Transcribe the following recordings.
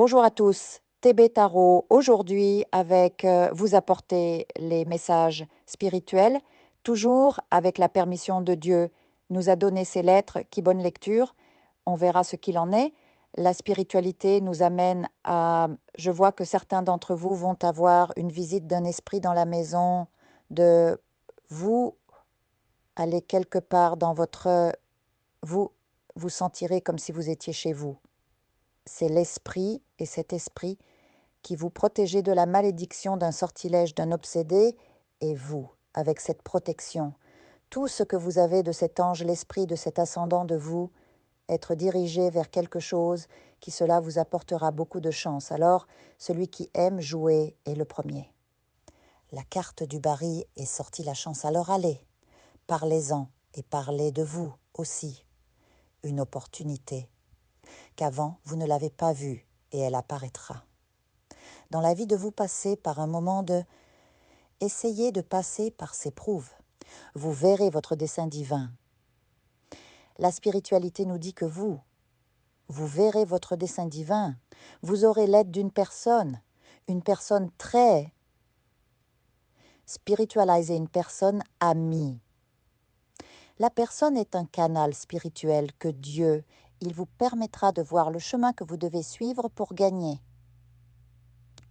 Bonjour à tous, TB Tarot aujourd'hui avec vous apporter les messages spirituels, toujours avec la permission de Dieu. Nous a donné ces lettres, qui bonne lecture, on verra ce qu'il en est. La spiritualité nous amène à, je vois que certains d'entre vous vont avoir une visite d'un esprit dans la maison, de vous aller quelque part dans votre, vous vous sentirez comme si vous étiez chez vous. C'est l'esprit et cet esprit qui vous protégez de la malédiction d'un sortilège d'un obsédé, et vous, avec cette protection, tout ce que vous avez de cet ange, l'esprit de cet ascendant de vous, être dirigé vers quelque chose qui cela vous apportera beaucoup de chance. Alors, celui qui aime jouer est le premier. La carte du baril est sortie la chance. Alors allez, parlez-en et parlez de vous aussi. Une opportunité qu'avant vous ne l'avez pas vue et elle apparaîtra. Dans la vie de vous passer par un moment de essayez de passer par ces prouves. Vous verrez votre dessein divin. La spiritualité nous dit que vous verrez votre dessein divin. Vous aurez l'aide d'une une personne très spiritualisée, une personne amie. La personne est un canal spirituel que Dieu, il vous permettra de voir le chemin que vous devez suivre pour gagner.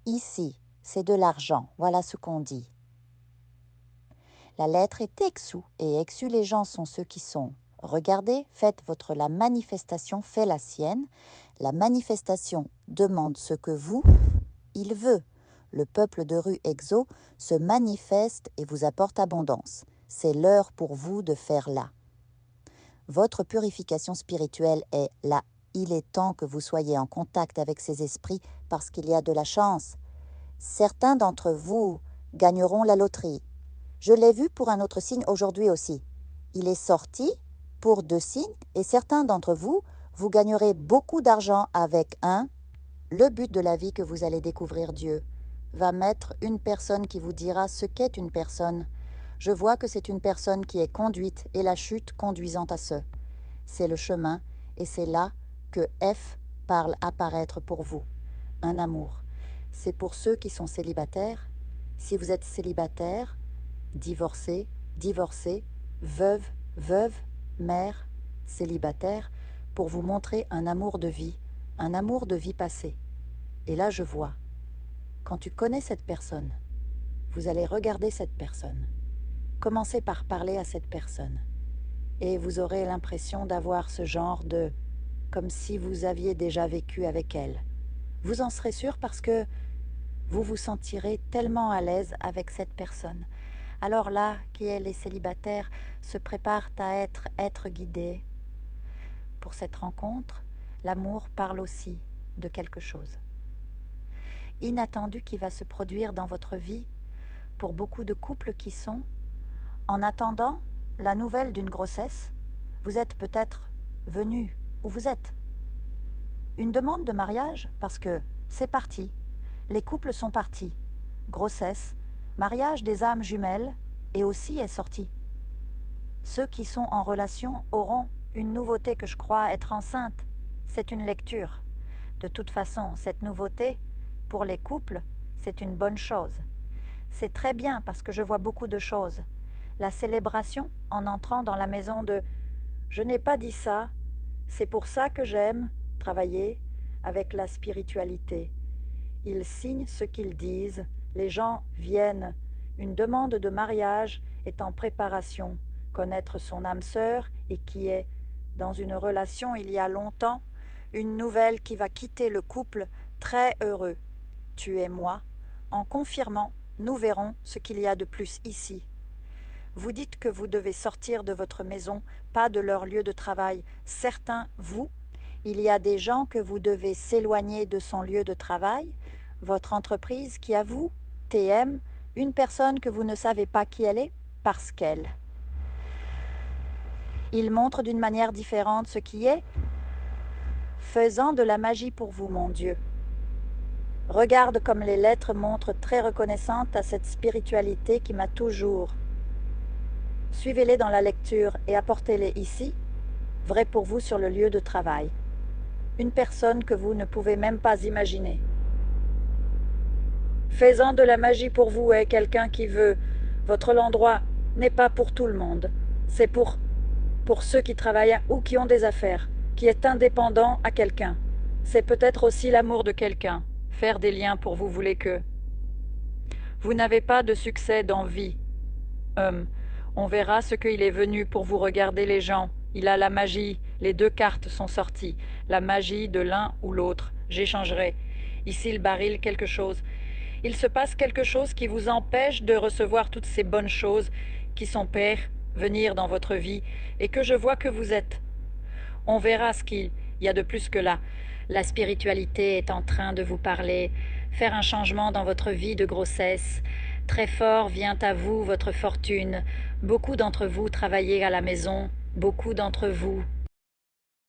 Ici, c'est de l'argent, voilà ce qu'on dit. La lettre est exu, et exu les gens sont ceux qui sont. Regardez, faites la manifestation, fait la sienne. La manifestation demande ce que vous, il veut. Le peuple de rue Exo se manifeste et vous apporte abondance. C'est l'heure pour vous de faire là. Votre purification spirituelle est là. Il est temps que vous soyez en contact avec ces esprits parce qu'il y a de la chance. Certains d'entre vous gagneront la loterie. Je l'ai vu pour un autre signe aujourd'hui aussi. Il est sorti pour 2 signes et certains d'entre vous, vous gagnerez beaucoup d'argent avec le but de la vie que vous allez découvrir Dieu va mettre une personne qui vous dira ce qu'est une personne. Je vois que c'est une personne qui est conduite et la chute conduisant à ce. C'est le chemin et c'est là que F parle apparaître pour vous. Un amour. C'est pour ceux qui sont célibataires. Si vous êtes célibataire, divorcé, divorcée, veuve, veuve, mère, célibataire, pour vous montrer un amour de vie passée. Et là, je vois, quand tu connais cette personne, vous allez regarder cette personne. Commencez par parler à cette personne. Et vous aurez l'impression d'avoir ce genre de... comme si vous aviez déjà vécu avec elle. Vous en serez sûr parce que vous vous sentirez tellement à l'aise avec cette personne. Alors là, qui est les célibataires, se préparent à être guidés. Pour cette rencontre, l'amour parle aussi de quelque chose inattendu qui va se produire dans votre vie pour beaucoup de couples qui sont, en attendant la nouvelle d'une grossesse, vous êtes peut-être venu où vous êtes. Une demande de mariage parce que c'est parti, les couples sont partis. Grossesse, mariage des âmes jumelles et aussi est sorti. Ceux qui sont en relation auront une nouveauté que je crois être enceinte. C'est une lecture. De toute façon, cette nouveauté, pour les couples, c'est une bonne chose. C'est très bien parce que je vois beaucoup de choses. La célébration en entrant dans la maison de « je n'ai pas dit ça, c'est pour ça que j'aime travailler avec la spiritualité ». Ils signent ce qu'ils disent, les gens viennent. Une demande de mariage est en préparation. Connaître son âme sœur et qui est dans une relation il y a longtemps, une nouvelle qui va quitter le couple très heureux. Tu es moi. En confirmant, nous verrons ce qu'il y a de plus ici. Vous dites que vous devez sortir de votre maison, pas de leur lieu de travail. Certains, vous, il y a des gens que vous devez s'éloigner de son lieu de travail, votre entreprise qui a vous, TM, une personne que vous ne savez pas qui elle est, parce qu'elle. Il montre d'une manière différente ce qui est, faisant de la magie pour vous, mon Dieu. Regarde comme les lettres montrent très reconnaissante à cette spiritualité qui m'a toujours. Suivez-les dans la lecture et apportez-les ici, vrai pour vous sur le lieu de travail. une personne que vous ne pouvez même pas imaginer. Faisant de la magie pour vous est quelqu'un qui veut. Votre endroit n'est pas pour tout le monde. C'est pour ceux qui travaillent ou qui ont des affaires, qui est indépendant à quelqu'un. C'est peut-être aussi l'amour de quelqu'un. Faire des liens pour vous voulez que. Vous n'avez pas de succès dans vie. On verra ce qu'il est venu pour vous regarder les gens. Il a la magie. Les deux cartes sont sorties. La magie de l'un ou l'autre. J'échangerai. Ici le baril quelque chose. Il se passe quelque chose qui vous empêche de recevoir toutes ces bonnes choses qui sont pères venir dans votre vie et que je vois que vous êtes. On verra ce qu'il y a de plus que là. La spiritualité est en train de vous parler, faire un changement dans votre vie de grossesse. Très fort vient à vous votre fortune. Beaucoup d'entre vous travaillez à la maison, beaucoup d'entre vous